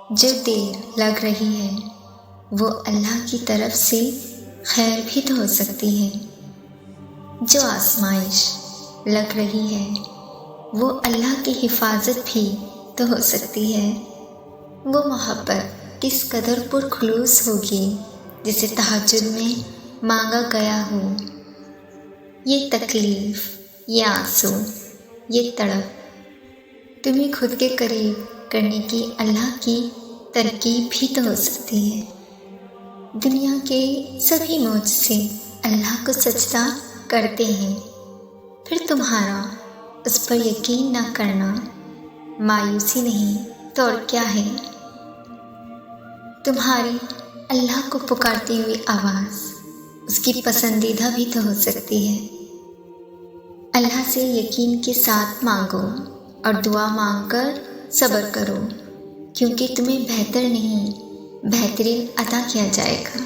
جو دیر لگ رہی ہے وہ اللہ کی طرف سے خیر بھی تو ہو سکتی ہے۔ جو آزمائش لگ رہی ہے وہ اللہ کی حفاظت بھی تو ہو سکتی ہے۔ وہ محبت کس قدر پرخلوص ہوگی جسے تہجد میں مانگا گیا ہو۔ یہ تکلیف، یہ آنسو، یہ تڑپ تمہیں خود کے قریب کرنے کی اللہ کی ترکیب بھی تو ہو سکتی ہے۔ دنیا کے سبھی معجزے اللہ کو سجدہ کرتے ہیں، پھر تمہارا اس پر یقین نہ کرنا مایوسی نہیں تو اور کیا ہے؟ تمہاری اللہ کو پکارتی ہوئی آواز اس کی پسندیدہ بھی تو ہو سکتی ہے۔ اللہ سے یقین کے ساتھ مانگو اور دعا مانگ کر صبر کرو، کیونکہ تمہیں بہتر نہیں بہترین عطا کیا جائے گا۔